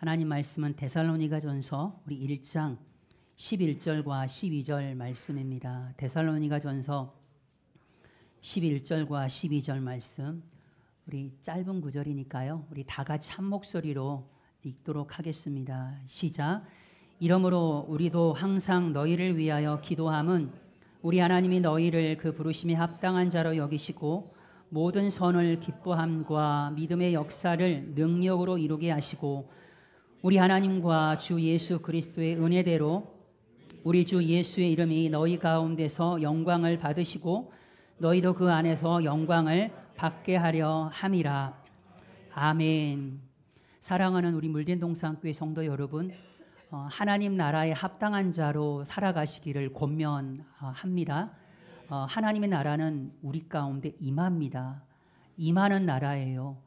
하나님 말씀은 데살로니가전서 우리 1장 11절과 12절 말씀입니다. 데살로니가전서 11절과 12절 말씀, 우리 짧은 구절이니까요, 우리 다 같이 한 목소리로 읽도록 하겠습니다. 시작. 이러므로 우리도 항상 너희를 위하여 기도함은 우리 하나님이 너희를 그 부르심에 합당한 자로 여기시고 모든 선을 기뻐함과 믿음의 역사를 능력으로 이루게 하시고 우리 하나님과 주 예수 그리스도의 은혜대로 우리 주 예수의 이름이 너희 가운데서 영광을 받으시고 너희도 그 안에서 영광을 받게 하려 함이라. 아멘. 사랑하는 우리 물된동산교회 성도 여러분, 하나님 나라에 합당한 자로 살아가시기를 권면합니다. 하나님의 나라는 우리 가운데 임합니다. 임하는 나라예요.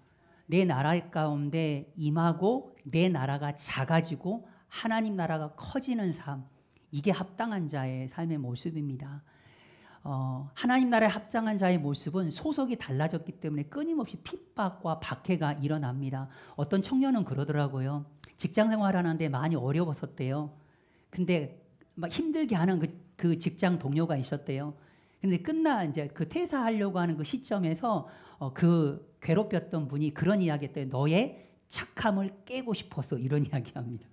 내 나라 가운데 임하고 내 나라가 작아지고 하나님 나라가 커지는 삶, 이게 합당한 자의 삶의 모습입니다. 하나님 나라에 합당한 자의 모습은 소속이 달라졌기 때문에 끊임없이 핍박과 박해가 일어납니다. 어떤 청년은 그러더라고요. 직장 생활하는데 많이 어려웠었대요. 근데 막 힘들게 하는 그 직장 동료가 있었대요. 근데 이제 그 퇴사하려고 하는 그 시점에서 그 괴롭혔던 분이 그런 이야기했대요. 너의 착함을 깨고 싶어서, 이런 이야기합니다.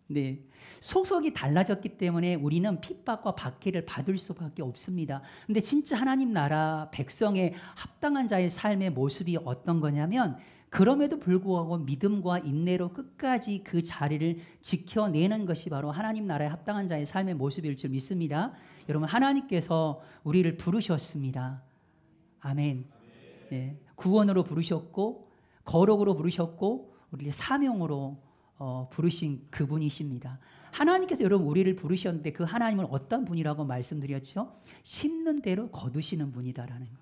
네, 소속이 달라졌기 때문에 우리는 핍박과 박해를 받을 수밖에 없습니다. 근데 진짜 하나님 나라 백성의 합당한 자의 삶의 모습이 어떤 거냐면, 그럼에도 불구하고 믿음과 인내로 끝까지 그 자리를 지켜내는 것이 바로 하나님 나라에 합당한 자의 삶의 모습일 줄 믿습니다. 여러분, 하나님께서 우리를 부르셨습니다. 아멘. 네, 구원으로 부르셨고 거룩으로 부르셨고 우리를 사명으로 부르신 그분이십니다. 하나님께서 여러분 우리를 부르셨는데 그 하나님은 어떤 분이라고 말씀드렸죠? 심는 대로 거두시는 분이다라는 거예요.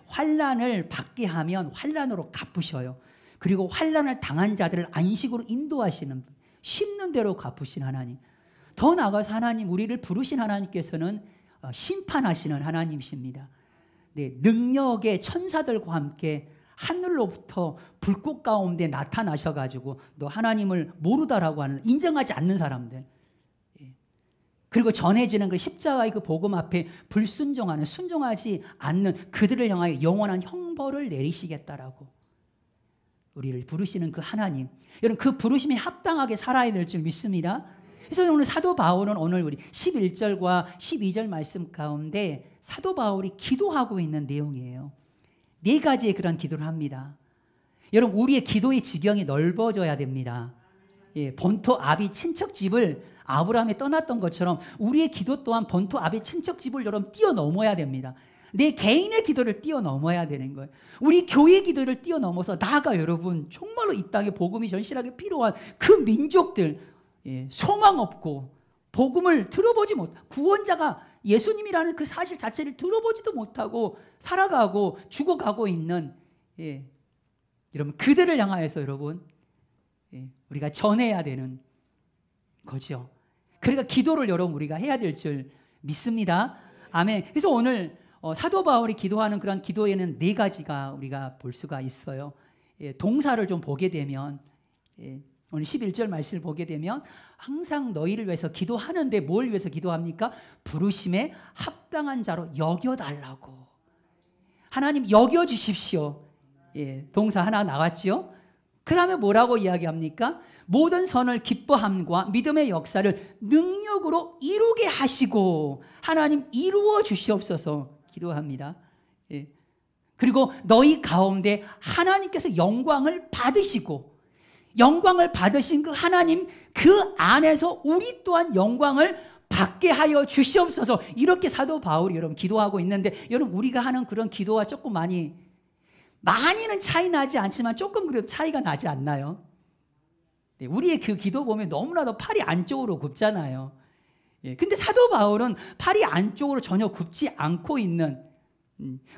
환난을 받게 하면 환난으로 갚으셔요. 그리고 환난을 당한 자들을 안식으로 인도하시는 분, 심는 대로 갚으신 하나님. 더 나아가서 하나님, 우리를 부르신 하나님께서는 심판하시는 하나님이십니다. 네, 능력의 천사들과 함께 하늘로부터 불꽃 가운데 나타나셔가지고 너 하나님을 모르다라고 하는, 인정하지 않는 사람들, 그리고 전해지는 그 십자가의 그 복음 앞에 불순종하는, 순종하지 않는 그들을 향하여 영원한 형벌을 내리시겠다라고 우리를 부르시는 그 하나님, 여러분 그 부르심에 합당하게 살아야 될 줄 믿습니다. 그래서 오늘 사도 바울은 오늘 우리 11절과 12절 말씀 가운데 사도 바울이 기도하고 있는 내용이에요. 네 가지의 그런 기도를 합니다. 여러분, 우리의 기도의 지경이 넓어져야 됩니다. 본토 아비 친척집을 아브라함이 떠났던 것처럼 우리의 기도 또한 본토 아비 친척집을 여러분 뛰어넘어야 됩니다. 내 개인의 기도를 뛰어넘어야 되는 거예요. 우리 교회 기도를 뛰어넘어서 나아가 여러분 정말로 이 땅에 복음이 절실하게 필요한 그 민족들, 소망 없고 복음을 들어보지 못, 구원자가 예수님이라는 그 사실 자체를 들어보지도 못하고 살아가고 죽어가고 있는 여러분 그들을 향하여서 여러분 우리가 전해야 되는 거죠. 그러니까 기도를 여러분 우리가 해야 될 줄 믿습니다. 아멘. 그래서 오늘 사도 바울이 기도하는 그런 기도에는 네 가지가 우리가 볼 수가 있어요. 동사를 좀 보게 되면 오늘 11절 말씀을 보게 되면 항상 너희를 위해서 기도하는데 뭘 위해서 기도합니까? 부르심에 합당한 자로 여겨달라고. 하나님 여겨주십시오. 동사 하나 나왔죠? 그 다음에 뭐라고 이야기합니까? 모든 선을 기뻐함과 믿음의 역사를 능력으로 이루게 하시고 하나님 이루어 주시옵소서 기도합니다. 그리고 너희 가운데 하나님께서 영광을 받으시고, 영광을 받으신 그 하나님 그 안에서 우리 또한 영광을 받게 하여 주시옵소서, 이렇게 사도 바울이 여러분 기도하고 있는데, 여러분 우리가 하는 그런 기도와 조금 많이는 차이 나지 않지만 조금 그래도 차이가 나지 않나요? 우리의 그 기도 보면 너무나도 팔이 안쪽으로 굽잖아요. 근데 사도 바울은 팔이 안쪽으로 전혀 굽지 않고 있는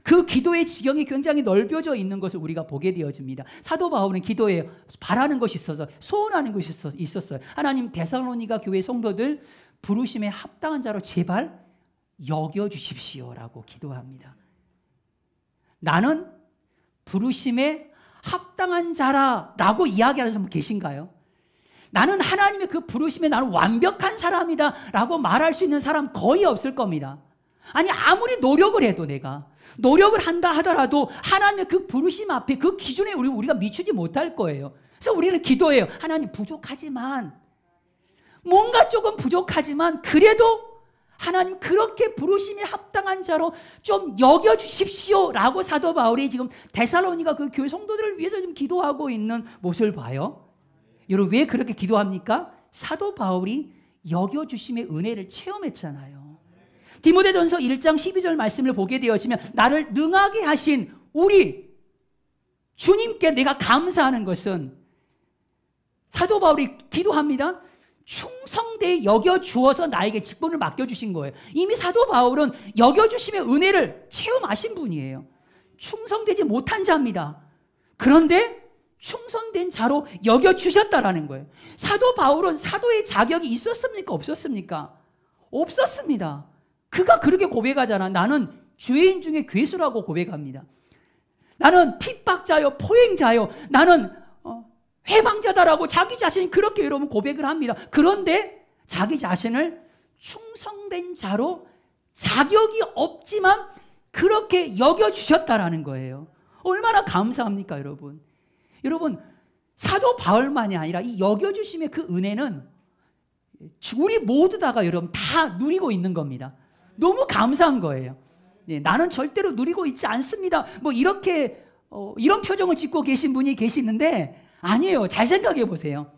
그 기도의 지경이 굉장히 넓혀져 있는 것을 우리가 보게 되어집니다. 사도 바울은 기도에 바라는 것이 있어서, 소원하는 것이 있었어요. 하나님, 데살로니가 교회 성도들 부르심에 합당한 자로 제발 여겨주십시오라고 기도합니다. 나는 부르심에 합당한 자라고 이야기하는 사람 계신가요? 나는 하나님의 그 부르심에 나는 완벽한 사람이다 라고 말할 수 있는 사람 거의 없을 겁니다. 아니 아무리 노력을 해도 내가 노력을 한다 하더라도 하나님의 그 부르심 앞에 그 기준에 우리가 미치지 못할 거예요. 그래서 우리는 기도해요. 하나님 부족하지만 뭔가 조금 부족하지만 그래도 하나님 그렇게 부르심에 합당한 자로 좀 여겨주십시오 라고 사도 바울이 지금 데살로니가 그 교회 성도들을 위해서 지금 기도하고 있는 모습을 봐요. 여러분 왜 그렇게 기도합니까? 사도 바울이 여겨주심의 은혜를 체험했잖아요. 디모데전서 1장 12절 말씀을 보게 되어지면 나를 능하게 하신 우리 주님께 내가 감사하는 것은 사도 바울이 기도합니다. 충성되이 여겨주어서 나에게 직분을 맡겨주신 거예요. 이미 사도 바울은 여겨주심의 은혜를 체험하신 분이에요. 충성되지 못한 자입니다. 그런데 충성된 자로 여겨주셨다라는 거예요. 사도 바울은 사도의 자격이 있었습니까? 없었습니까? 없었습니다. 그가 그렇게 고백하잖아. 나는 죄인 중에 괴수라고 고백합니다. 나는 핍박자요, 포행자요, 나는 해방자다라고 자기 자신이 그렇게 여러분 고백을 합니다. 그런데 자기 자신을 충성된 자로 자격이 없지만 그렇게 여겨주셨다라는 거예요. 얼마나 감사합니까, 여러분? 여러분, 사도 바울만이 아니라 이 여겨주심의 그 은혜는 우리 모두 다가 여러분 다 누리고 있는 겁니다. 너무 감사한 거예요. 나는 절대로 누리고 있지 않습니다. 뭐 이렇게 이런 표정을 짓고 계신 분이 계시는데 아니에요. 잘 생각해 보세요.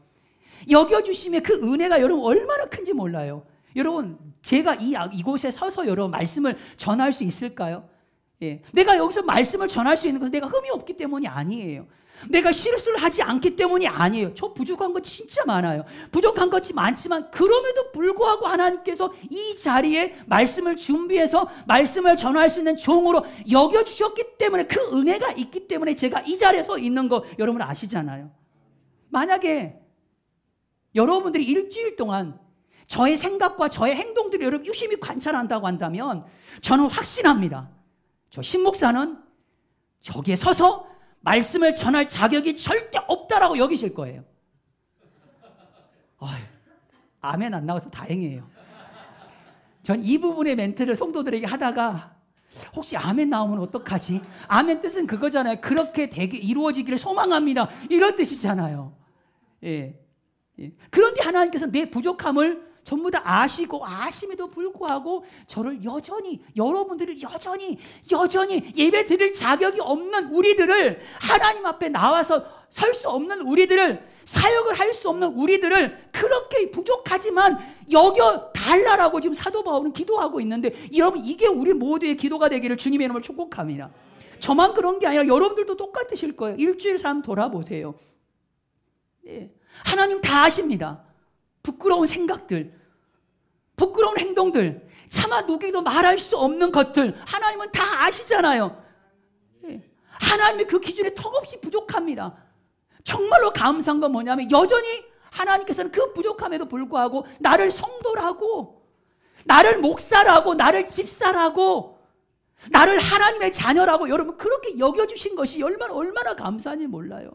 여겨주심의 그 은혜가 여러분 얼마나 큰지 몰라요. 여러분 제가 이곳에 서서 여러분 말씀을 전할 수 있을까요? 내가 여기서 말씀을 전할 수 있는 것은 내가 흠이 없기 때문이 아니에요. 내가 실수를 하지 않기 때문이 아니에요. 저 부족한 거 진짜 많아요. 부족한 것이 많지만 그럼에도 불구하고 하나님께서 이 자리에 말씀을 준비해서 말씀을 전할 수 있는 종으로 여겨주셨기 때문에 그 은혜가 있기 때문에 제가 이 자리에 서 있는 거 여러분 아시잖아요. 만약에 여러분들이 일주일 동안 저의 생각과 저의 행동들을 여러분 유심히 관찰한다고 한다면 저는 확신합니다. 저 신목사는 여기에 서서 말씀을 전할 자격이 절대 없다라고 여기실 거예요. 아멘 안 나와서 다행이에요. 전 이 부분의 멘트를 성도들에게 하다가 혹시 아멘 나오면 어떡하지? 아멘 뜻은 그거잖아요. 그렇게 되게 이루어지기를 소망합니다. 이런 뜻이잖아요. 그런데 하나님께서 내 부족함을 전부 다 아시고 아심에도 불구하고 저를 여전히 여러분들을 여전히 예배 드릴 자격이 없는 우리들을 하나님 앞에 나와서 설 수 없는 우리들을 사역을 할 수 없는 우리들을 그렇게 부족하지만 여겨 달라라고 지금 사도 바울은 기도하고 있는데 여러분 이게 우리 모두의 기도가 되기를 주님의 이름으로 축복합니다. 저만 그런 게 아니라 여러분들도 똑같으실 거예요. 일주일 삶 돌아보세요. 하나님 다 아십니다. 부끄러운 생각들, 부끄러운 행동들, 차마 누구에게도 말할 수 없는 것들 하나님은 다 아시잖아요. 하나님의 그 기준에 턱없이 부족합니다. 정말로 감사한 건 뭐냐면 여전히 하나님께서는 그 부족함에도 불구하고 나를 성도라고, 나를 목사라고, 나를 집사라고, 나를 하나님의 자녀라고 여러분 그렇게 여겨주신 것이 얼마나 감사한지 몰라요.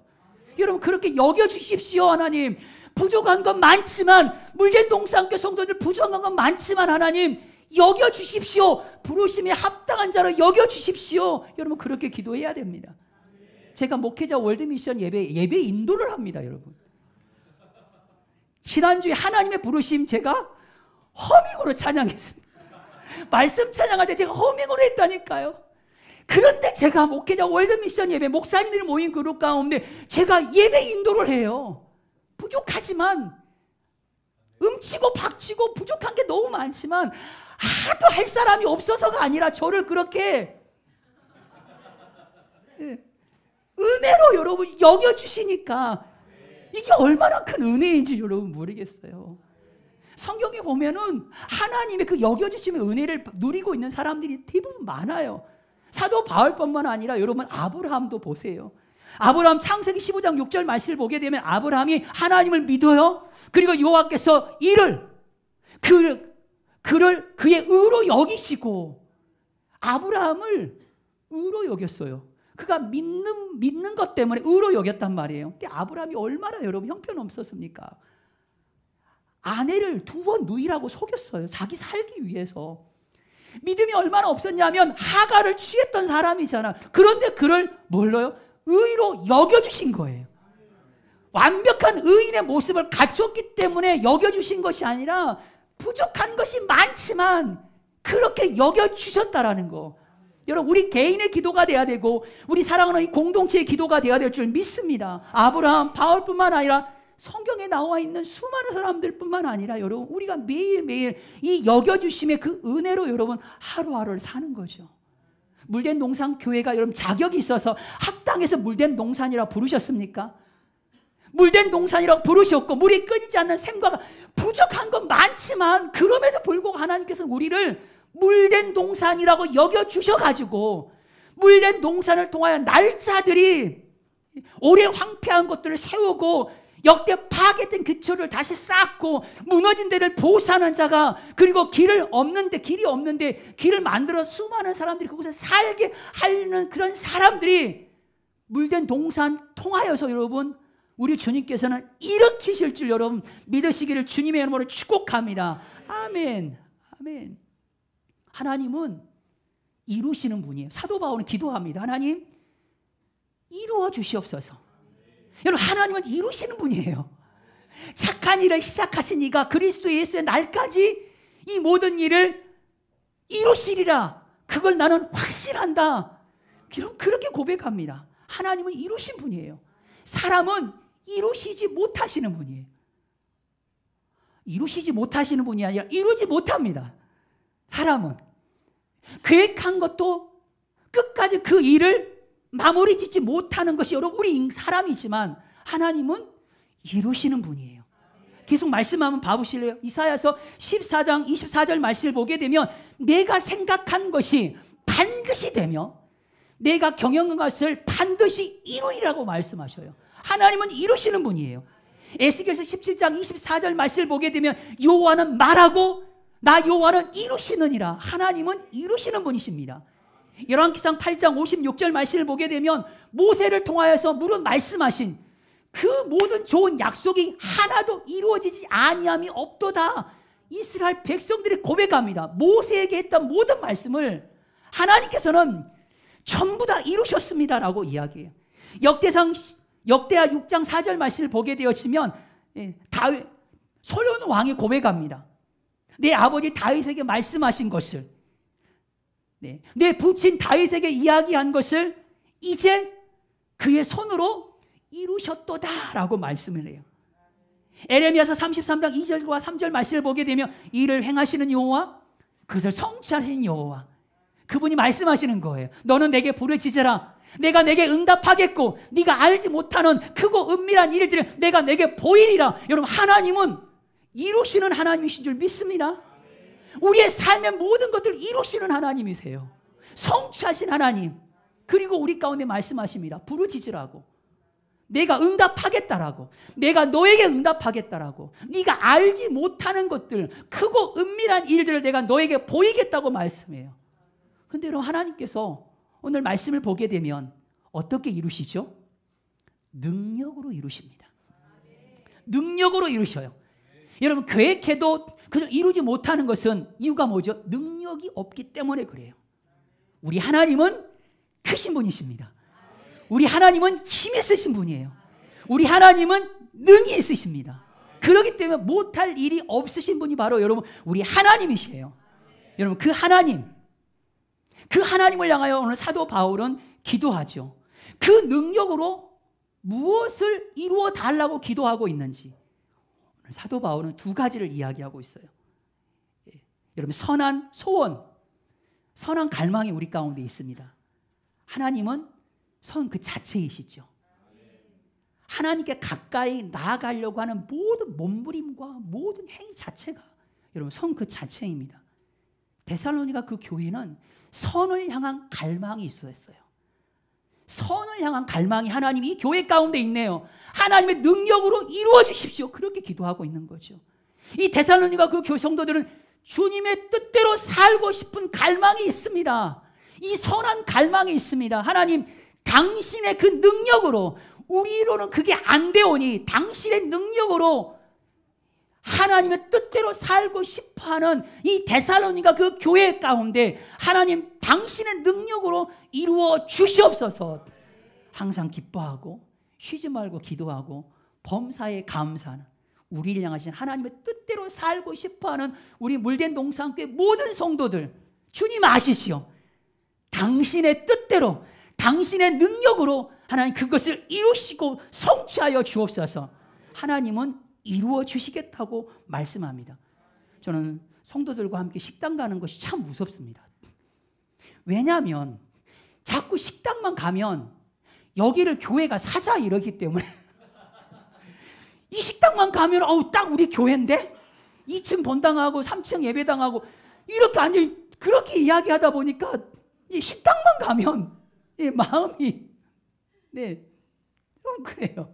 여러분 그렇게 여겨주십시오. 하나님 부족한 건 많지만 물된 동산교회 성도들 부족한 건 많지만 하나님 여겨주십시오. 부르심에 합당한 자로 여겨주십시오. 여러분 그렇게 기도해야 됩니다. 제가 목회자 월드미션 예배 인도를 합니다. 여러분 지난주에 하나님의 부르심 제가 허밍으로 찬양했습니다. 말씀 찬양할 때 제가 허밍으로 했다니까요. 그런데 제가 목회자 월드미션 예배 목사님들이 모인 그룹 가운데 제가 예배 인도를 해요. 부족하지만 음치고 박치고 부족한 게 너무 많지만 하도 할 사람이 없어서가 아니라 저를 그렇게 은혜로 여러분 여겨주시니까 이게 얼마나 큰 은혜인지 여러분 모르겠어요. 성경에 보면은 하나님의 그 여겨주심의 은혜를 누리고 있는 사람들이 대부분 많아요. 사도 바울뿐만 아니라 여러분 아브라함도 보세요. 아브라함 창세기 15장 6절 말씀을 보게 되면 아브라함이 하나님을 믿어요. 그리고 여호와께서 그를 그의 의로 여기시고 아브라함을 의로 여겼어요. 그가 믿는 것 때문에 의로 여겼단 말이에요. 근데 아브라함이 얼마나 여러분 형편없었습니까? 아내를 2번 누이라고 속였어요. 자기 살기 위해서. 믿음이 얼마나 없었냐면 하갈을 취했던 사람이잖아. 그런데 그를 뭘로요? 의로 여겨주신 거예요. 완벽한 의인의 모습을 갖췄기 때문에 여겨주신 것이 아니라 부족한 것이 많지만 그렇게 여겨주셨다라는 거. 여러분, 우리 개인의 기도가 돼야 되고 우리 사랑하는 이 공동체의 기도가 돼야 될 줄 믿습니다. 아브라함, 바울뿐만 아니라 성경에 나와 있는 수많은 사람들뿐만 아니라 여러분, 우리가 매일매일 이 여겨주심의 그 은혜로 여러분 하루하루를 사는 거죠. 물된 농산 교회가 여러분 자격이 있어서 합당해서 물된 농산이라고 부르셨습니까? 물된 농산이라고 부르셨고 물이 끊이지 않는 샘과 부족한 건 많지만 그럼에도 불구하고 하나님께서 우리를 물된 농산이라고 여겨주셔가지고 물된 농산을 통하여 날짜들이 오래 황폐한 것들을 세우고 역대 파괴된 그 처를 다시 쌓고 무너진 데를 보호하는 자가, 그리고 길이 없는데 길을 만들어 수많은 사람들이 그곳에 살게 하려는 그런 사람들이 물된 동산 통하여서 여러분 우리 주님께서는 일으키실 줄 여러분 믿으시기를 주님의 이름으로 축복합니다. 아멘. 아멘. 하나님은 이루시는 분이에요. 사도 바울은 기도합니다. 하나님 이루어 주시옵소서. 여러분, 하나님은 이루시는 분이에요. 착한 일을 시작하신 이가 그리스도 예수의 날까지 이 모든 일을 이루시리라. 그걸 나는 확신한다. 그렇게 고백합니다. 하나님은 이루신 분이에요. 사람은 이루시지 못하시는 분이에요. 이루시지 못하시는 분이 아니라 이루지 못합니다. 사람은 계획한 것도 끝까지 그 일을 마무리 짓지 못하는 것이 여러분 우리 사람이지만 하나님은 이루시는 분이에요. 계속 말씀 한번 봐보실래요? 이사야서 14장 24절 말씀을 보게 되면 내가 생각한 것이 반드시 되며 내가 경영한 것을 반드시 이루리라고 말씀하셔요. 하나님은 이루시는 분이에요. 에스겔서 17장 24절 말씀을 보게 되면 여호와는 말하고 나 여호와는 이루시느니라. 하나님은 이루시는 분이십니다. 열왕기상 8장 56절 말씀을 보게 되면 모세를 통하여서 물은 말씀하신 그 모든 좋은 약속이 하나도 이루어지지 아니함이 없도다. 이스라엘 백성들이 고백합니다. 모세에게 했던 모든 말씀을 하나님께서는 전부 다 이루셨습니다라고 이야기해요. 역대하 6장 4절 말씀을 보게 되어지면 솔로몬 왕이 고백합니다. 내 아버지 다윗에게 말씀하신 것을, 내 부친 다윗에게 이야기한 것을 이제 그의 손으로 이루셨도다 라고 말씀을 해요. 에레미야서 33장 2절과 3절 말씀을 보게 되면 이를 행하시는 여호와, 그것을 성취하시는 여호와, 그분이 말씀하시는 거예요. 너는 내게 부르짖으라. 내가 내게 응답하겠고 네가 알지 못하는 크고 은밀한 일들을 내가 내게 보이리라. 여러분, 하나님은 이루시는 하나님이신 줄 믿습니다. 우리의 삶의 모든 것들을 이루시는 하나님이세요. 성취하신 하나님. 그리고 우리 가운데 말씀하십니다. 부르짖으라고. 내가 응답하겠다라고. 내가 너에게 응답하겠다라고. 네가 알지 못하는 것들, 크고 은밀한 일들을 내가 너에게 보이겠다고 말씀해요. 그런데 여러분, 하나님께서 오늘 말씀을 보게 되면 어떻게 이루시죠? 능력으로 이루십니다. 능력으로 이루셔요. 여러분, 계획해도 그저 이루지 못하는 것은 이유가 뭐죠? 능력이 없기 때문에 그래요. 우리 하나님은 크신 분이십니다. 우리 하나님은 힘이 있으신 분이에요. 우리 하나님은 능이 있으십니다. 그렇기 때문에 못할 일이 없으신 분이 바로 여러분 우리 하나님이시에요. 여러분, 그 하나님을 향하여 오늘 사도 바울은 기도하죠. 그 능력으로 무엇을 이루어 달라고 기도하고 있는지 오늘 사도 바울은 두 가지를 이야기하고 있어요. 여러분, 선한 소원, 선한 갈망이 우리 가운데 있습니다. 하나님은 선 그 자체이시죠. 하나님께 가까이 나아가려고 하는 모든 몸부림과 모든 행위 자체가 여러분 선 그 자체입니다. 데살로니가 그 교회는 선을 향한 갈망이 있었어요. 선을 향한 갈망이 하나님이 이 교회 가운데 있네요. 하나님의 능력으로 이루어 주십시오. 그렇게 기도하고 있는 거죠. 이 데살로니가 그 교회 성도들은 주님의 뜻대로 살고 싶은 갈망이 있습니다. 이 선한 갈망이 있습니다. 하나님, 당신의 그 능력으로, 우리로는 그게 안 되오니 당신의 능력으로 하나님의 뜻대로 살고 싶어하는 이 데살로니가 그 교회 가운데 하나님 당신의 능력으로 이루어 주시옵소서. 항상 기뻐하고 쉬지 말고 기도하고 범사에 감사하는 우리를 향하신 하나님의 뜻대로 살고 싶어하는 우리 물된 동산교회 모든 성도들, 주님 아시시오. 당신의 뜻대로 당신의 능력으로 하나님 그것을 이루시고 성취하여 주옵소서. 하나님은 이루어 주시겠다고 말씀합니다. 저는 성도들과 함께 식당 가는 것이 참 무섭습니다. 왜냐하면 자꾸 식당만 가면 여기를 교회가 사자 이러기 때문에 이 식당만 가면 딱 우리 교회인데 2층 본당하고 3층 예배당하고 이렇게 완전히 그렇게 이야기하다 보니까 이 식당만 가면 마음이 좀 그래요.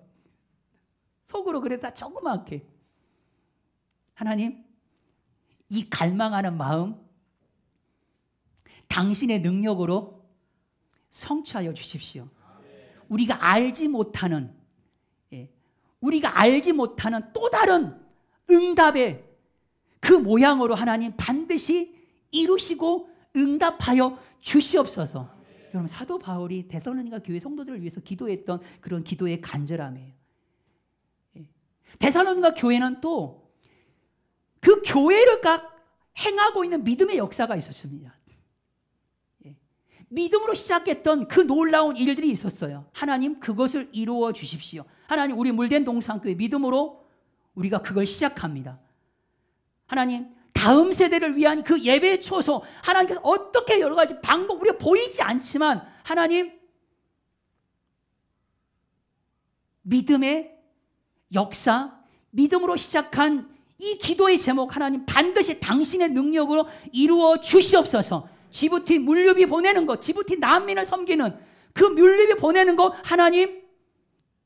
속으로 그랬다 조그맣게. 하나님, 이 갈망하는 마음 당신의 능력으로 성취하여 주십시오. 우리가 알지 못하는 또 다른 응답의 그 모양으로 하나님 반드시 이루시고 응답하여 주시옵소서. 여러분, 사도 바울이 데살로니가 교회 성도들을 위해서 기도했던 그런 기도의 간절함이에요. 데살로니가 교회는 또 그 교회를 행하고 있는 믿음의 역사가 있었습니다. 믿음으로 시작했던 그 놀라운 일들이 있었어요. 하나님 그것을 이루어 주십시오. 하나님, 우리 물된 동산교회 믿음으로 우리가 그걸 시작합니다. 하나님, 다음 세대를 위한 그 예배의 초소, 하나님께서 어떻게 여러 가지 방법, 우리가 보이지 않지만 하나님 믿음의 역사, 믿음으로 시작한 이 기도의 제목, 하나님 반드시 당신의 능력으로 이루어 주시옵소서. 지부티 물류비 보내는 것, 지부티 난민을 섬기는 그 물류비 보내는 것 하나님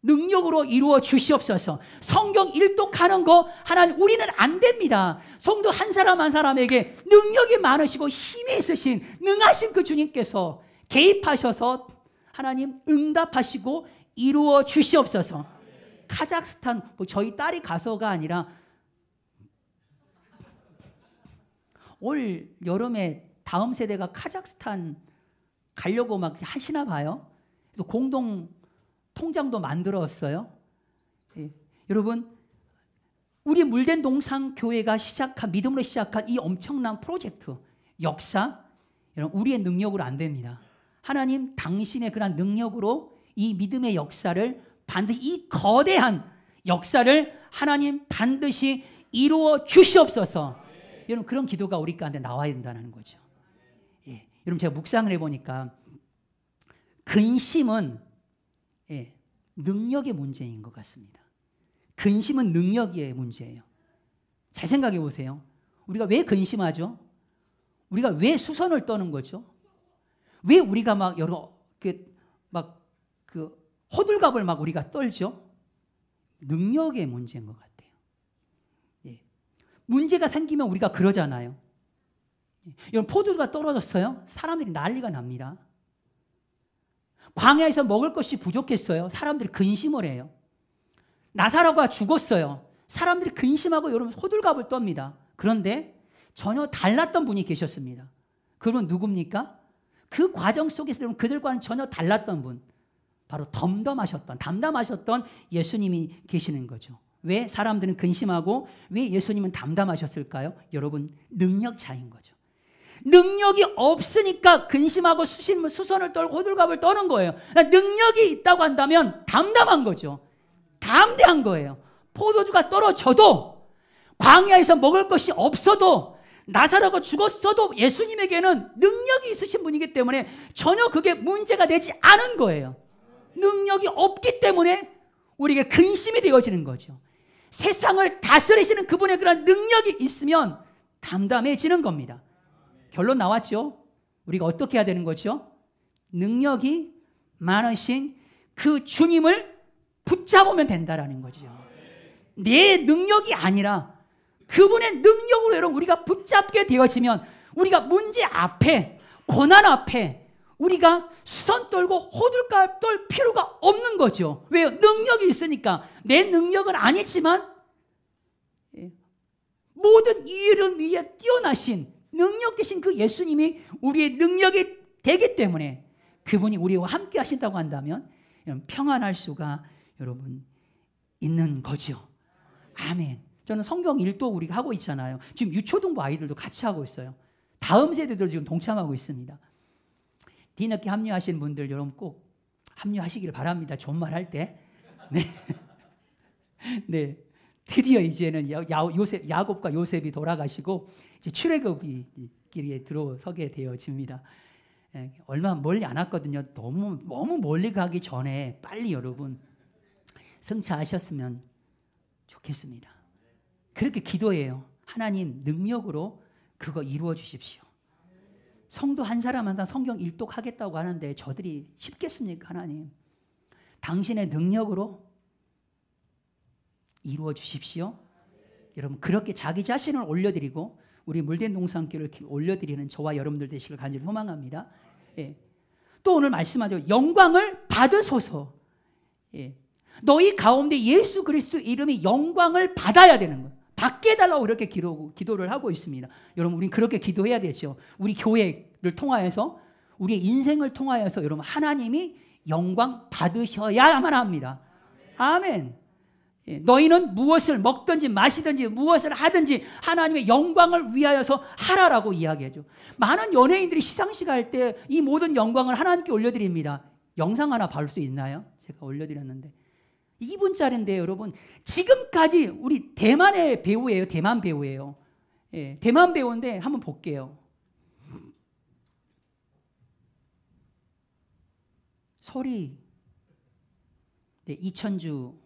능력으로 이루어 주시옵소서. 성경 일독하는 거 하나님 우리는 안 됩니다. 성도 한 사람 한 사람에게 능력이 많으시고 힘이 있으신 능하신 그 주님께서 개입하셔서 하나님 응답하시고 이루어 주시옵소서. 카자흐스탄, 저희 딸이 가서가 아니라 올 여름에 다음 세대가 카자흐스탄 가려고 막 하시나 봐요. 그래서 공동 통장도 만들었어요. 여러분, 우리 물된 동산 교회가 시작한 믿음으로 시작한 이 엄청난 프로젝트 역사, 여러분 우리의 능력으로 안 됩니다. 하나님 당신의 그런 능력으로 이 믿음의 역사를 반드시 이 거대한 역사를 하나님 반드시 이루어 주시옵소서. 여러분 그런 기도가 우리 가운데 나와야 된다는 거죠. 여러분 제가 묵상을 해보니까 근심은 능력의 문제인 것 같습니다. 근심은 능력의 문제예요. 잘 생각해 보세요. 우리가 왜 근심하죠? 우리가 왜 수선을 떠는 거죠? 왜 우리가 막 여러 그 호들갑을 막 우리가 떨죠? 능력의 문제인 것 같아요. 문제가 생기면 우리가 그러잖아요. 여러분 포도주가 떨어졌어요. 사람들이 난리가 납니다. 광야에서 먹을 것이 부족했어요. 사람들이 근심을 해요. 나사로가 죽었어요. 사람들이 근심하고 여러분 호들갑을 떱니다. 그런데 전혀 달랐던 분이 계셨습니다. 그분 누굽니까? 그 과정 속에서 여러분 그들과는 전혀 달랐던 분, 바로 담담하셨던 예수님이 계시는 거죠. 왜 사람들은 근심하고 왜 예수님은 담담하셨을까요? 여러분 능력 차이인 거죠. 능력이 없으니까 근심하고 수선을 떨고 호들갑을 떠는 거예요. 능력이 있다고 한다면 담담한 거죠. 담대한 거예요. 포도주가 떨어져도, 광야에서 먹을 것이 없어도, 나사로가 죽었어도 예수님에게는 능력이 있으신 분이기 때문에 전혀 그게 문제가 되지 않은 거예요. 능력이 없기 때문에 우리에게 근심이 되어지는 거죠. 세상을 다스리시는 그분의 그런 능력이 있으면 담담해지는 겁니다. 결론 나왔죠? 우리가 어떻게 해야 되는 거죠? 능력이 많으신 그 주님을 붙잡으면 된다라는 거죠. 내 능력이 아니라 그분의 능력으로 여러분 우리가 붙잡게 되어지면 우리가 문제 앞에, 고난 앞에 우리가 수선 떨고 호들갑 떨 필요가 없는 거죠. 왜요? 능력이 있으니까. 내 능력은 아니지만 모든 일을 위해 뛰어나신 능력 되신 그 예수님이 우리의 능력이 되기 때문에 그분이 우리와 함께 하신다고 한다면 평안할 수가 여러분 있는 거죠. 아멘. 저는 성경 일도 우리가 하고 있잖아요. 지금 유초등부 아이들도 같이 하고 있어요. 다음 세대도 지금 동참하고 있습니다. 뒤늦게 합류하신 분들 여러분 꼭 합류하시기를 바랍니다. 존말 할 때. 네. 네. 드디어 이제는 야곱과 요셉이 돌아가시고 이제 출애굽이 길에 들어서게 되어집니다. 얼마 멀리 안 왔거든요. 너무 멀리 가기 전에 빨리 여러분 승차하셨으면 좋겠습니다. 그렇게 기도해요. 하나님 능력으로 그거 이루어 주십시오. 성도 한 사람 한 사람 성경 일독하겠다고 하는데 저들이 쉽겠습니까? 하나님 당신의 능력으로 이루어 주십시오. 여러분 그렇게 자기 자신을 올려드리고 우리 물된 동산교를 올려드리는 저와 여러분들 되시길 간절히 소망합니다. 예. 또 오늘 말씀하죠. 영광을 받으소서. 예. 너희 가운데 예수 그리스도 이름이 영광을 받아야 되는 거예요. 받게 해달라고 이렇게 기도를 하고 있습니다. 여러분 우린 그렇게 기도해야 되죠. 우리 교회를 통하여서 우리의 인생을 통하여서 여러분 하나님이 영광 받으셔야만 합니다. 아멘. 예, 너희는 무엇을 먹든지 마시든지 무엇을 하든지 하나님의 영광을 위하여서 하라라고 이야기하죠. 많은 연예인들이 시상식 할 때 이 모든 영광을 하나님께 올려드립니다. 영상 하나 봐줄 수 있나요? 제가 올려드렸는데 2분짜리인데 여러분 지금까지 우리 대만의 배우예요. 대만 배우예요. 예, 대만 배우인데 한번 볼게요. 소리 네, 이천주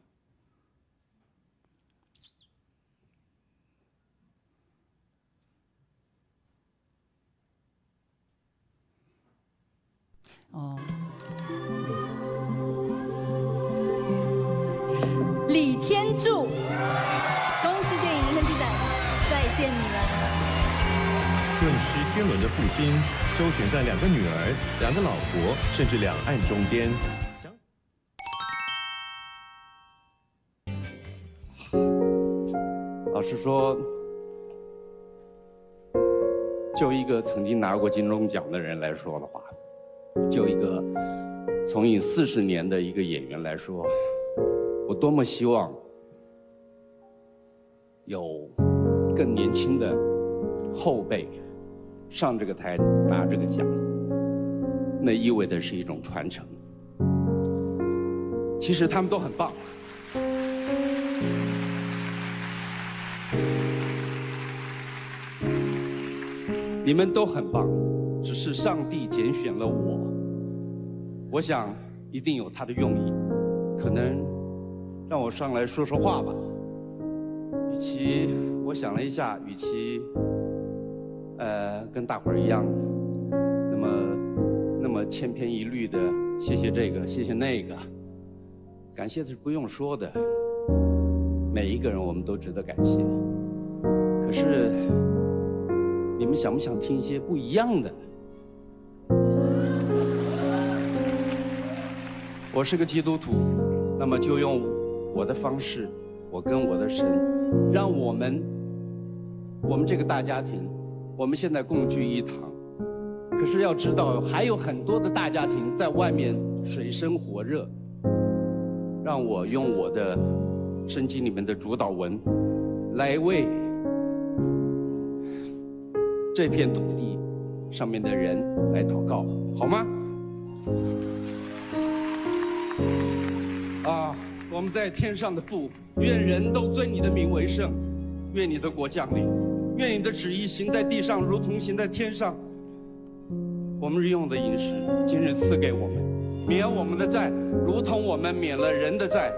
李天柱，恭喜电影《面具仔》再见女儿。顿失天伦的父亲，周旋在2个女儿、2个老婆，甚至两岸中间。老实说，就一个曾经拿过金钟奖的人来说的话，就一个从影40年的一个演员来说，我多么希望有更年轻的后辈上这个台拿这个奖，那意味的是一种传承。其实他们都很棒。你们都很棒，只是上帝拣选了我。我想一定有他的用意，可能让我上来说说话吧。与其我想了一下，与其跟大伙儿一样，那么千篇一律的谢谢这个谢谢那个，感谢是不用说的，每一个人我们都值得感谢。可是你们想不想听一些不一样的？我是个基督徒，那么就用我的方式，我跟我的神，让我们这个大家庭，我们现在共聚一堂。可是要知道，还有很多的大家庭在外面水深火热。让我用我的圣经里面的主祷文，来为这片土地上面的人来祷告，好吗？啊，我们在天上的父，愿人都尊你的名为圣，愿你的国降临，愿你的旨意行在地上，如同行在天上。我们日用的饮食，今日赐给我们，免我们的债，如同我们免了人的债，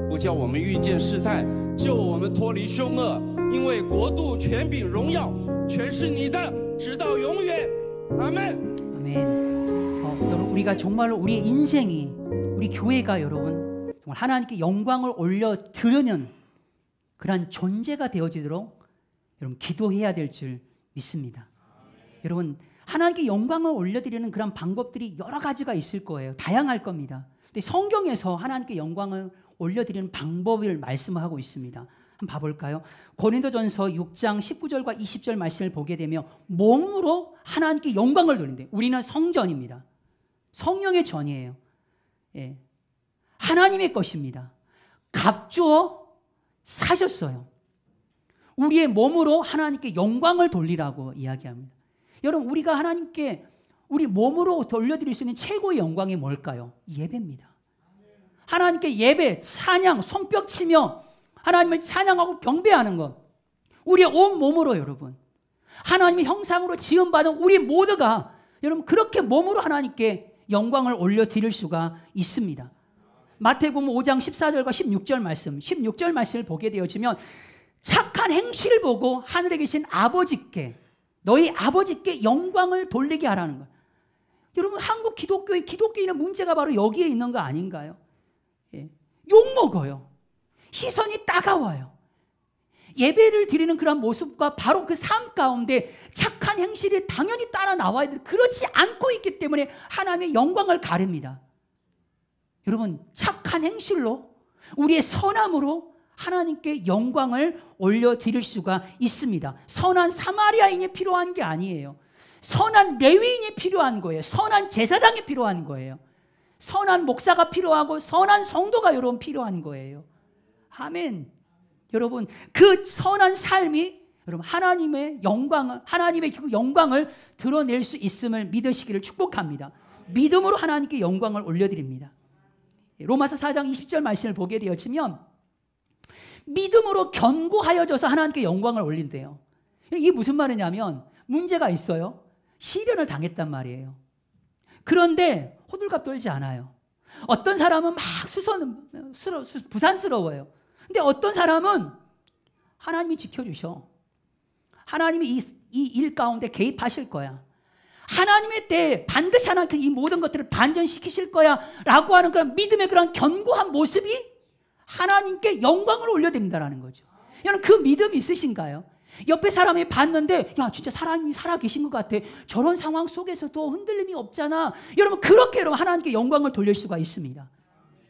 不叫我们遇见试探，救我们脱离凶恶。因为国度、权柄、荣耀，全是你的，直到永远。阿门。 아멘. 여러분 우리가 정말로 우리의 인생이 우리 교회가 여러분 정말 하나님께 영광을 올려 드리는 그러한 존재가 되어지도록 여러분 기도해야 될 줄 믿습니다. 여러분 하나님께 영광을 올려드리는 그런 방법들이 여러 가지가 있을 거예요. 다양할 겁니다. 근데 성경에서 하나님께 영광을 올려드리는 방법을 말씀하고 있습니다. 한번 봐볼까요? 고린도전서 6장 19절과 20절 말씀을 보게 되면 몸으로 하나님께 영광을 돌린대요. 우리는 성전입니다. 성령의 전이에요. 예. 하나님의 것입니다. 값주어 사셨어요. 우리의 몸으로 하나님께 영광을 돌리라고 이야기합니다. 여러분, 우리가 하나님께 우리 몸으로 돌려드릴 수 있는 최고의 영광이 뭘까요? 예배입니다. 하나님께 예배, 찬양, 손뼉 치며 하나님을 찬양하고 경배하는 것. 우리의 온 몸으로 여러분. 하나님의 형상으로 지음받은 우리 모두가 여러분 그렇게 몸으로 하나님께 영광을 올려드릴 수가 있습니다. 마태복음 5장 14절과 16절 말씀, 16절 말씀을 보게 되어지면 착한 행실을 보고 하늘에 계신 아버지께, 너희 아버지께 영광을 돌리게 하라는 거예요. 여러분, 한국 기독교인의 문제가 바로 여기에 있는 거 아닌가요? 예. 욕먹어요. 시선이 따가워요. 예배를 드리는 그런 모습과 바로 그 삶 가운데 착한 행실이 당연히 따라 나와야 돼. 그렇지 않고 있기 때문에 하나님의 영광을 가립니다. 여러분, 착한 행실로 우리의 선함으로 하나님께 영광을 올려드릴 수가 있습니다. 선한 사마리아인이 필요한 게 아니에요. 선한 레위인이 필요한 거예요. 선한 제사장이 필요한 거예요. 선한 목사가 필요하고 선한 성도가 여러분 필요한 거예요. 아멘. 여러분, 그 선한 삶이 여러분 하나님의 그 영광을 드러낼 수 있음을 믿으시기를 축복합니다. 믿음으로 하나님께 영광을 올려드립니다. 로마서 4장 20절 말씀을 보게 되어지면 믿음으로 견고하여져서 하나님께 영광을 올린대요. 이게 무슨 말이냐면 문제가 있어요. 시련을 당했단 말이에요. 그런데 호들갑 떨지 않아요. 어떤 사람은 막 부산스러워요. 근데 어떤 사람은 하나님이 지켜주셔. 하나님이 이 일 가운데 개입하실 거야. 하나님의 때에 반드시 하나님께 이 모든 것들을 반전시키실 거야 라고 하는 그런 믿음의 그런 견고한 모습이 하나님께 영광을 올려드린다는 거죠. 여러분, 그 믿음이 있으신가요? 옆에 사람이 봤는데 야 진짜 사람이 살아계신 것 같아. 저런 상황 속에서도 흔들림이 없잖아. 여러분, 그렇게 여러분 하나님께 영광을 돌릴 수가 있습니다.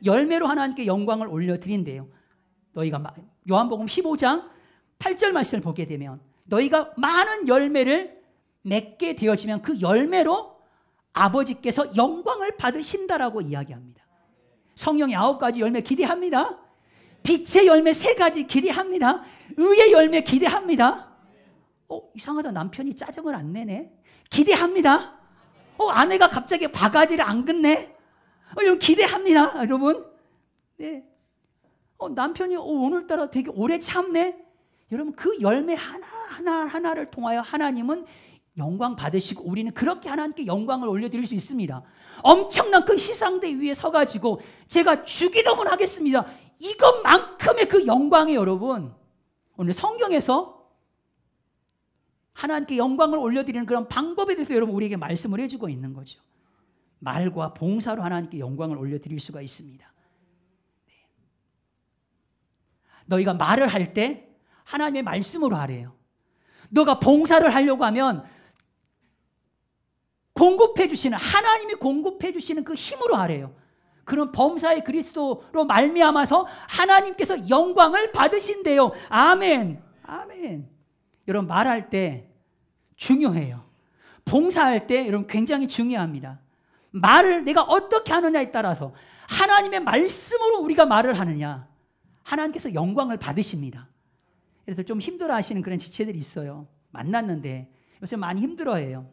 열매로 하나님께 영광을 올려드린대요. 너희가 요한복음 15장 8절 말씀을 보게 되면 너희가 많은 열매를 맺게 되어지면 그 열매로 아버지께서 영광을 받으신다라고 이야기합니다. 성령의 9가지 열매 기대합니다. 빛의 열매 3가지 기대합니다. 의의 열매 기대합니다. 이상하다. 남편이 짜증을 안 내네. 기대합니다. 아내가 갑자기 바가지를 안 긋네. 여러분 기대합니다. 여러분. 네. 남편이 오늘따라 되게 오래 참네. 여러분 그 열매 하나를 통하여 하나님은 영광 받으시고 우리는 그렇게 하나님께 영광을 올려드릴 수 있습니다. 엄청난 그 희상대 위에 서가지고 제가 주기도문 하겠습니다. 이것만큼의 그 영광이 여러분 오늘 성경에서 하나님께 영광을 올려드리는 그런 방법에 대해서 여러분 우리에게 말씀을 해주고 있는 거죠. 말과 봉사로 하나님께 영광을 올려드릴 수가 있습니다. 너희가 말을 할 때 하나님의 말씀으로 하래요. 너가 봉사를 하려고 하면 공급해 주시는 하나님이 공급해 주시는 그 힘으로 하래요. 그런 범사의 그리스도로 말미암아서 하나님께서 영광을 받으신대요. 아멘. 아멘. 여러분 말할 때 중요해요. 봉사할 때 여러분 굉장히 중요합니다. 말을 내가 어떻게 하느냐에 따라서 하나님의 말씀으로 우리가 말을 하느냐 하나님께서 영광을 받으십니다. 그래서 좀 힘들어하시는 그런 지체들이 있어요. 만났는데 요새 많이 힘들어해요.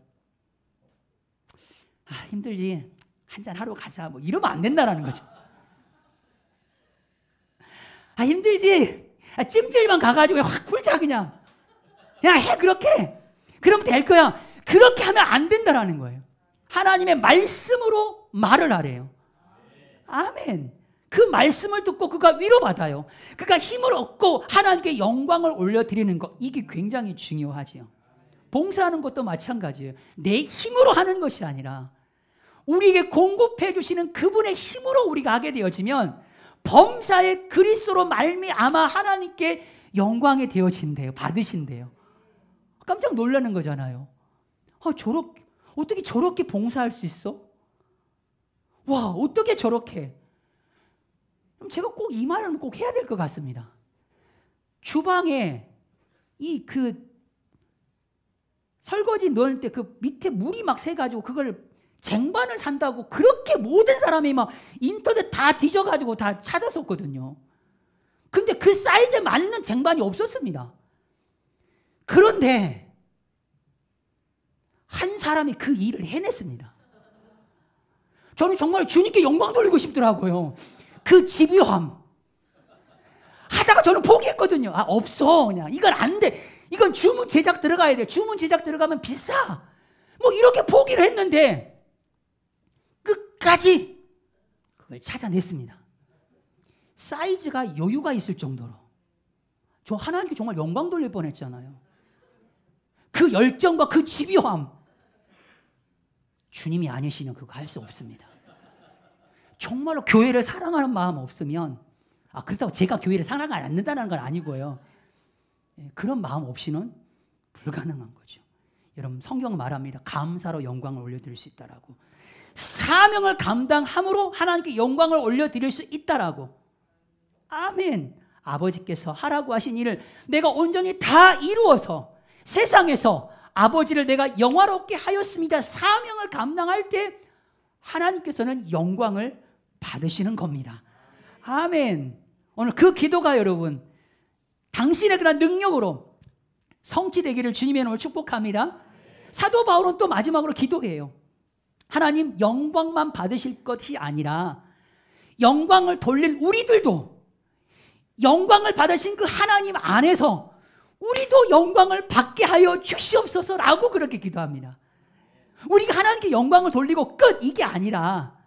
힘들지. 한잔 하러 가자. 뭐 이러면 안 된다라는 거죠. 힘들지. 찜질만 가가지고 확 풀자 그냥. 그냥 해 그렇게. 그러면 될 거야. 그렇게 하면 안 된다라는 거예요. 하나님의 말씀으로 말을 하래요. 아멘. 그 말씀을 듣고 그가 위로받아요. 그가 힘을 얻고 하나님께 영광을 올려드리는 것. 이게 굉장히 중요하지요. 봉사하는 것도 마찬가지예요. 내 힘으로 하는 것이 아니라 우리에게 공급해 주시는 그분의 힘으로 우리가 하게 되어지면 범사의 그리스도로 말미암아 하나님께 영광이 되어진대요. 받으신대요. 깜짝 놀라는 거잖아요. 어떻게 저렇게 봉사할 수 있어? 와, 어떻게 저렇게? 그럼 제가 꼭 이 말은 꼭 해야 될 것 같습니다. 주방에 이 설거지 넣을 때 그 밑에 물이 막 새가지고 그걸 쟁반을 산다고 그렇게 모든 사람이 막 인터넷 다 뒤져가지고 다 찾았었거든요. 근데 그 사이즈에 맞는 쟁반이 없었습니다. 그런데 한 사람이 그 일을 해냈습니다. 저는 정말 주님께 영광 돌리고 싶더라고요. 그 집요함. 하다가 저는 포기했거든요. 없어. 그냥 이건 안 돼. 이건 주문 제작 들어가야 돼. 주문 제작 들어가면 비싸. 뭐 이렇게 포기를 했는데 끝까지 그걸 찾아냈습니다. 사이즈가 여유가 있을 정도로. 저 하나님께 정말 영광 돌릴 뻔했잖아요. 그 열정과 그 집요함. 주님이 아니시면 그거 할 수 없습니다. 정말로 교회를 사랑하는 마음 없으면, 그렇다고 제가 교회를 사랑하지 않는다는 건 아니고요. 그런 마음 없이는 불가능한 거죠. 여러분, 성경 말합니다. 감사로 영광을 올려드릴 수 있다라고. 사명을 감당함으로 하나님께 영광을 올려드릴 수 있다라고. 아멘. 아버지께서 하라고 하신 일을 내가 온전히 다 이루어서 세상에서 아버지를 내가 영화롭게 하였습니다. 사명을 감당할 때 하나님께서는 영광을 받으시는 겁니다. 아멘. 오늘 그 기도가 여러분 당신의 그런 능력으로 성취되기를 주님의 이름으로 축복합니다. 사도 바울은 또 마지막으로 기도해요. 하나님, 영광만 받으실 것이 아니라 영광을 돌릴 우리들도 영광을 받으신 그 하나님 안에서 우리도 영광을 받게 하여 주시옵소서라고 그렇게 기도합니다. 우리가 하나님께 영광을 돌리고 끝, 이게 아니라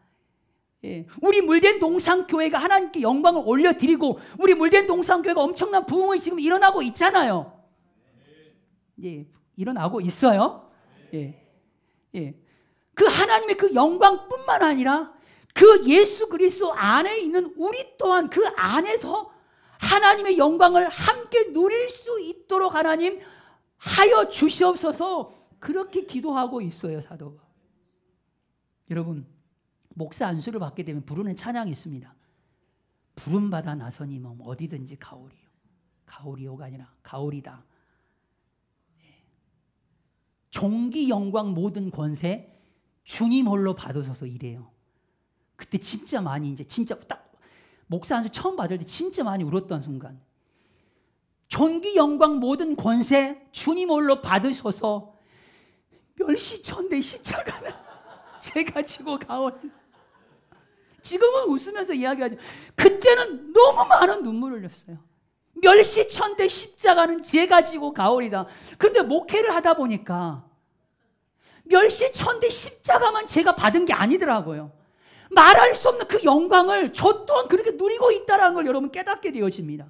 우리 물된 동산교회가 하나님께 영광을 올려드리고 우리 물된 동산교회가 엄청난 부흥이 지금 일어나고 있잖아요. 일어나고 있어요. 그 하나님의 그 영광뿐만 아니라 그 예수 그리스도 안에 있는 우리 또한 그 안에서 하나님의 영광을 함께 누릴 수 있도록 하나님 하여 주시옵소서, 그렇게 기도하고 있어요, 사도가. 여러분, 목사 안수를 받게 되면 부르는 찬양이 있습니다. 부름받아 나서니 뭐 어디든지 가오리요. 가오리요가 아니라 가오리다. 종기 영광 모든 권세 주님 홀로 받으셔서 이래요. 그때 진짜 많이 진짜 딱 목사 안수 처음 받을 때 진짜 많이 울었던 순간. 존귀 영광 모든 권세 주님 홀로 받으셔서 멸시천대 십자가는 제가 지고 가오리. 지금은 웃으면서 이야기하죠. 그때는 너무 많은 눈물을 흘렸어요. 멸시천대 십자가는 제가 지고 가오리다. 근데 목회를 하다 보니까 멸시천대 십자가만 제가 받은 게 아니더라고요. 말할 수 없는 그 영광을 저 또한 그렇게 누리고 있다는 걸 여러분 깨닫게 되어집니다.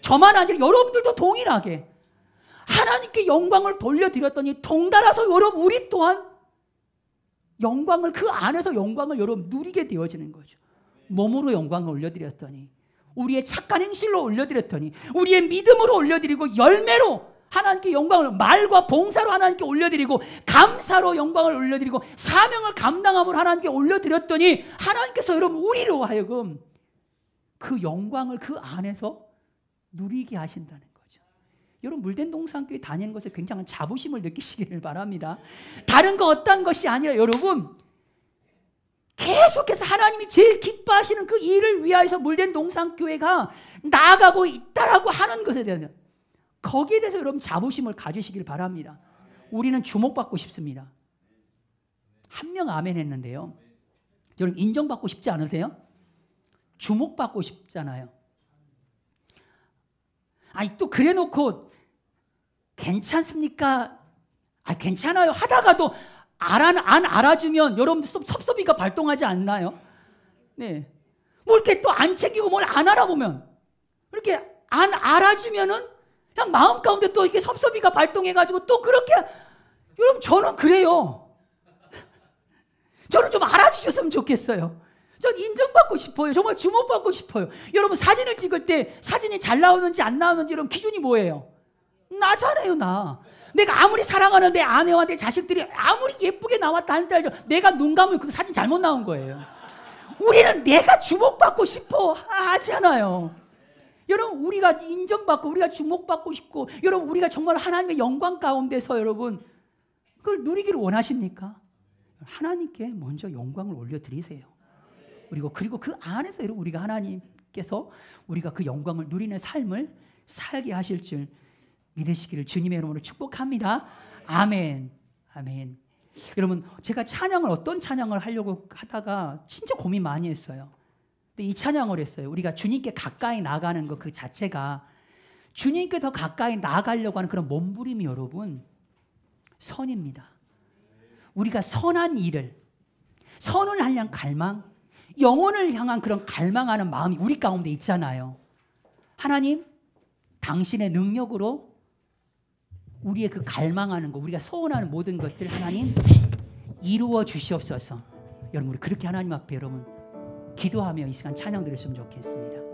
저만 아니라 여러분들도 동일하게 하나님께 영광을 돌려드렸더니 덩달아서 여러분 우리 또한 영광을 그 안에서 영광을 여러분 누리게 되어지는 거죠. 몸으로 영광을 올려드렸더니 우리의 착한 행실로 올려드렸더니 우리의 믿음으로 올려드리고 열매로 하나님께 영광을 말과 봉사로 하나님께 올려드리고 감사로 영광을 올려드리고 사명을 감당함으로 하나님께 올려드렸더니 하나님께서 여러분 우리로 하여금 그 영광을 그 안에서 누리게 하신다는 거죠. 여러분 물된 동산교회 다니는 것에 굉장한 자부심을 느끼시기를 바랍니다. 다른 거 어떤 것이 아니라 여러분 계속해서 하나님이 제일 기뻐하시는 그 일을 위하여서 물된 동산교회가 나아가고 있다라고 하는 것에 대한 거기에 대해서 여러분 자부심을 가지시길 바랍니다. 우리는 주목받고 싶습니다. 한 명 아멘 했는데요. 여러분 인정받고 싶지 않으세요? 주목받고 싶잖아요. 아니 또 그래놓고 괜찮습니까? 괜찮아요 하다가도 안 알아주면 여러분들 섭섭이가 발동하지 않나요? 네. 뭐 이렇게 또 안 챙기고 뭘 안 알아보면 이렇게 안 알아주면은 그냥 마음 가운데 또 이게 섭섭이가 발동해가지고 또 그렇게 여러분 저는 그래요. 저는 좀 알아주셨으면 좋겠어요. 전 인정받고 싶어요. 정말 주목받고 싶어요. 여러분 사진을 찍을 때 사진이 잘 나오는지 안 나오는지 여러분 기준이 뭐예요? 나잖아요, 나. 내가 아무리 사랑하는 내 아내와 내 자식들이 아무리 예쁘게 나왔다 할지라도 내가 눈 감으면 그 사진 잘못 나온 거예요. 우리는 내가 주목받고 싶어 하잖아요. 여러분 우리가 인정받고 우리가 주목받고 싶고 여러분 우리가 정말 하나님의 영광 가운데서 여러분 그걸 누리기를 원하십니까? 하나님께 먼저 영광을 올려드리세요. 그리고 그 안에서 여러분 우리가 하나님께서 우리가 그 영광을 누리는 삶을 살게 하실 줄 믿으시기를 주님의 이름으로 축복합니다. 아멘. 아멘. 여러분 제가 찬양을 어떤 찬양을 하려고 하다가 진짜 고민 많이 했어요. 근데 이 찬양을 했어요. 우리가 주님께 가까이 나가는 것 그 자체가 주님께 더 가까이 나가려고 하는 그런 몸부림이 여러분 선입니다. 우리가 선한 일을 선을 향한 갈망 영혼을 향한 그런 갈망하는 마음이 우리 가운데 있잖아요. 하나님 당신의 능력으로 우리의 그 갈망하는 것 우리가 소원하는 모든 것들 하나님 이루어 주시옵소서. 여러분 우리 그렇게 하나님 앞에 여러분 기도하며 이 시간 찬양 드렸으면 좋겠습니다.